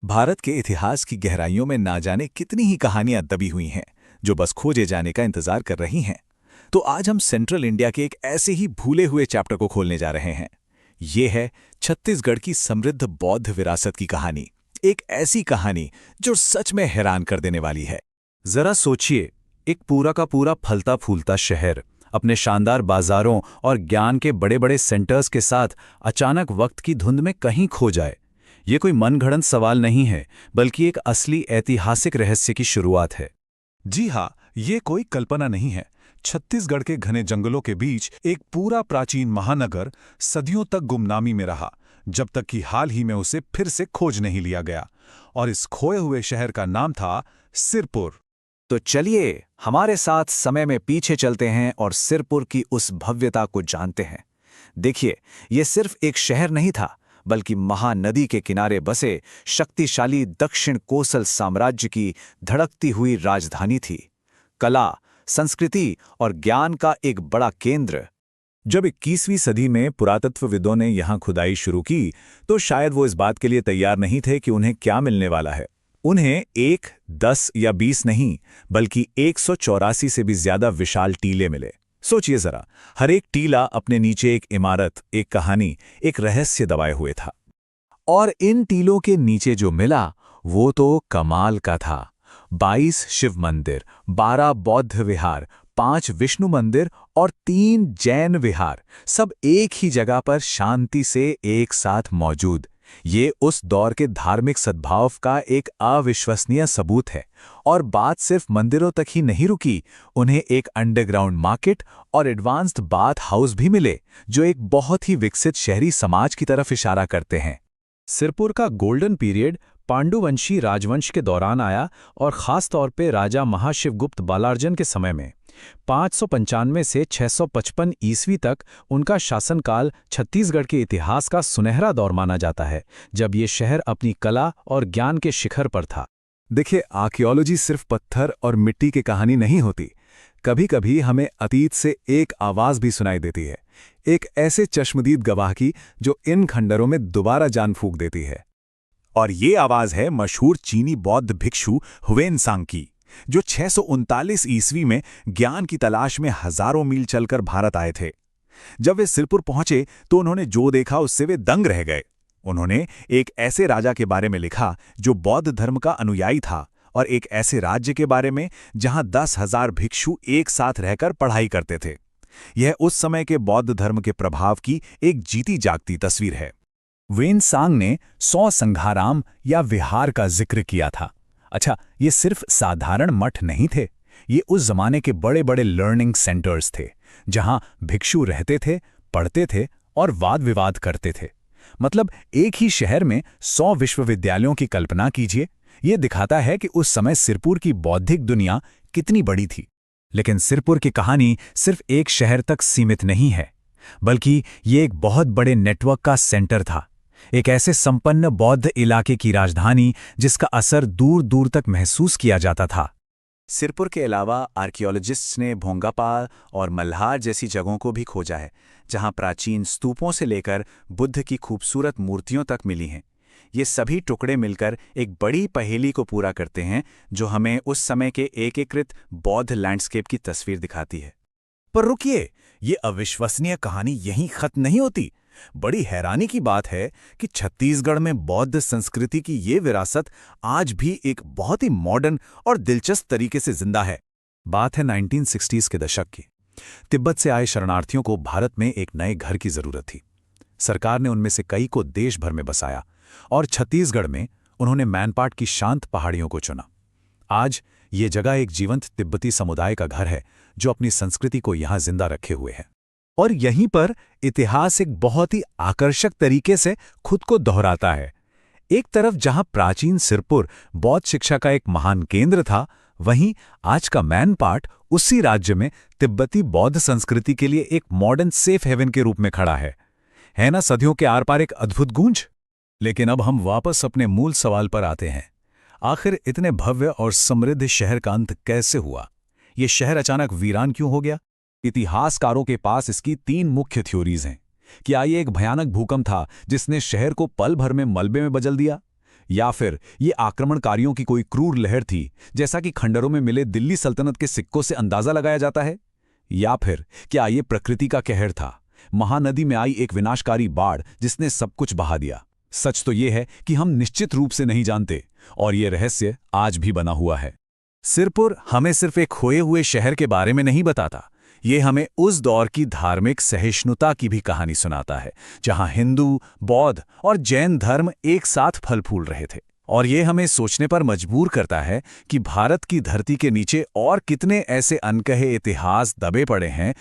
भारत के इतिहास की गहराइयों में ना जाने कितनी ही कहानियां दबी हुई हैं जो बस खोजे जाने का इंतजार कर रही हैं। तो आज हम सेंट्रल इंडिया के एक ऐसे ही भूले हुए चैप्टर को खोलने जा रहे हैं। ये है छत्तीसगढ़ की समृद्ध बौद्ध विरासत की कहानी। एक ऐसी कहानी जो सच में हैरान कर देने वाली है। जरा सोचिए, एक पूरा का पूरा फलता फूलता शहर अपने शानदार बाजारों और ज्ञान के बड़े बड़े सेंटर्स के साथ अचानक वक्त की धुंध में कहीं खो जाए। ये कोई मनगढ़ंत सवाल नहीं है, बल्कि एक असली ऐतिहासिक रहस्य की शुरुआत है। जी हाँ, ये कोई कल्पना नहीं है। छत्तीसगढ़ के घने जंगलों के बीच एक पूरा प्राचीन महानगर सदियों तक गुमनामी में रहा, जब तक कि हाल ही में उसे फिर से खोज नहीं लिया गया। और इस खोए हुए शहर का नाम था सिरपुर। तो चलिए हमारे साथ समय में पीछे चलते हैं और सिरपुर की उस भव्यता को जानते हैं। देखिए, ये सिर्फ एक शहर नहीं था, बल्कि महानदी के किनारे बसे शक्तिशाली दक्षिण कोसल साम्राज्य की धड़कती हुई राजधानी थी। कला, संस्कृति और ज्ञान का एक बड़ा केंद्र। जब 21वीं सदी में पुरातत्वविदों ने यहाँ खुदाई शुरू की, तो शायद वो इस बात के लिए तैयार नहीं थे कि उन्हें क्या मिलने वाला है। उन्हें 1, 10 या 20 नहीं, बल्कि 184 से भी ज्यादा विशाल टीले मिले। सोचिए जरा, हर एक टीला अपने नीचे एक इमारत, एक कहानी, एक रहस्य दबाए हुए था। और इन टीलों के नीचे जो मिला वो तो कमाल का था। 22 शिव मंदिर, 12 बौद्ध विहार, 5 विष्णु मंदिर और 3 जैन विहार, सब एक ही जगह पर शांति से एक साथ मौजूद। ये उस दौर के धार्मिक सद्भाव का एक अविश्वसनीय सबूत है। और बात सिर्फ मंदिरों तक ही नहीं रुकी, उन्हें एक अंडरग्राउंड मार्केट और एडवांस्ड बाथ हाउस भी मिले, जो एक बहुत ही विकसित शहरी समाज की तरफ इशारा करते हैं। सिरपुर का गोल्डन पीरियड पांडुवंशी राजवंश के दौरान आया, और खास तौर पे राजा महाशिवगुप्त बालार्जन के समय में। 595 से 655 ईस्वी तक उनका शासनकाल छत्तीसगढ़ के इतिहास का सुनहरा दौर माना जाता है, जब ये शहर अपनी कला और ज्ञान के शिखर पर था। देखिए, आर्कियोलॉजी सिर्फ पत्थर और मिट्टी की कहानी नहीं होती। कभी कभी हमें अतीत से एक आवाज भी सुनाई देती है, एक ऐसे चश्मदीद गवाह की जो इन खंडरों में दोबारा जान फूंक देती है। और ये आवाज है मशहूर चीनी बौद्ध भिक्षु हुवेनसांग की, जो 639 ईस्वी में ज्ञान की तलाश में हजारों मील चलकर भारत आए थे। जब वे सिरपुर पहुंचे तो उन्होंने जो देखा उससे वे दंग रह गए। उन्होंने एक ऐसे राजा के बारे में लिखा जो बौद्ध धर्म का अनुयायी था, और एक ऐसे राज्य के बारे में जहां 10,000 भिक्षु एक साथ रहकर पढ़ाई करते थे। यह उस समय के बौद्ध धर्म के प्रभाव की एक जीती जागती तस्वीर है। वेनसांग ने 100 संघाराम या विहार का जिक्र किया था। अच्छा, ये सिर्फ साधारण मठ नहीं थे, ये उस जमाने के बड़े बड़े लर्निंग सेंटर्स थे, जहां भिक्षु रहते थे, पढ़ते थे और वाद विवाद करते थे। मतलब एक ही शहर में 100 विश्वविद्यालयों की कल्पना कीजिए। ये दिखाता है कि उस समय सिरपुर की बौद्धिक दुनिया कितनी बड़ी थी। लेकिन सिरपुर की कहानी सिर्फ एक शहर तक सीमित नहीं है, बल्कि ये एक बहुत बड़े नेटवर्क का सेंटर था। एक ऐसे संपन्न बौद्ध इलाके की राजधानी जिसका असर दूर दूर तक महसूस किया जाता था। सिरपुर के अलावा आर्कियोलॉजिस्ट्स ने भोंगापाल और मल्हार जैसी जगहों को भी खोजा है, जहां प्राचीन स्तूपों से लेकर बुद्ध की खूबसूरत मूर्तियों तक मिली हैं। ये सभी टुकड़े मिलकर एक बड़ी पहेली को पूरा करते हैं, जो हमें उस समय के एकीकृत बौद्ध लैंडस्केप की तस्वीर दिखाती है। पर रुकिए, ये अविश्वसनीय कहानी यहीं खत्म नहीं होती। बड़ी हैरानी की बात है कि छत्तीसगढ़ में बौद्ध संस्कृति की ये विरासत आज भी एक बहुत ही मॉडर्न और दिलचस्प तरीके से जिंदा है। बात है 1960s के दशक की। तिब्बत से आए शरणार्थियों को भारत में एक नए घर की जरूरत थी। सरकार ने उनमें से कई को देश भर में बसाया, और छत्तीसगढ़ में उन्होंने मैनपाट की शांत पहाड़ियों को चुना। आज ये जगह एक जीवंत तिब्बती समुदाय का घर है, जो अपनी संस्कृति को यहां जिंदा रखे हुए है। और यहीं पर इतिहास एक बहुत ही आकर्षक तरीके से खुद को दोहराता है। एक तरफ जहां प्राचीन सिरपुर बौद्ध शिक्षा का एक महान केंद्र था, वहीं आज का मैनपाट उसी राज्य में तिब्बती बौद्ध संस्कृति के लिए एक मॉडर्न सेफ हेवन के रूप में खड़ा है ना सदियों के आर पार एक अद्भुत गूंज। लेकिन अब हम वापस अपने मूल सवाल पर आते हैं। आखिर इतने भव्य और समृद्ध शहर का अंत कैसे हुआ? ये शहर अचानक वीरान क्यों हो गया? इतिहासकारों के पास इसकी 3 मुख्य थ्योरीज हैं। क्या ये एक भयानक भूकंप था जिसने शहर को पल भर में मलबे में बदल दिया, या फिर ये आक्रमणकारियों की कोई क्रूर लहर थी, जैसा कि खंडरों में मिले दिल्ली सल्तनत के सिक्कों से अंदाजा लगाया जाता है? या फिर क्या ये प्रकृति का कहर था, महानदी में आई एक विनाशकारी बाढ़ जिसने सब कुछ बहा दिया? सच तो ये है कि हम निश्चित रूप से नहीं जानते, और ये रहस्य आज भी बना हुआ है। सिरपुर हमें सिर्फ एक खोए हुए शहर के बारे में नहीं बताता, ये हमें उस दौर की धार्मिक सहिष्णुता की भी कहानी सुनाता है, जहां हिंदू, बौद्ध और जैन धर्म एक साथ फल फूल रहे थे। और ये हमें सोचने पर मजबूर करता है कि भारत की धरती के नीचे और कितने ऐसे अनकहे इतिहास दबे पड़े हैं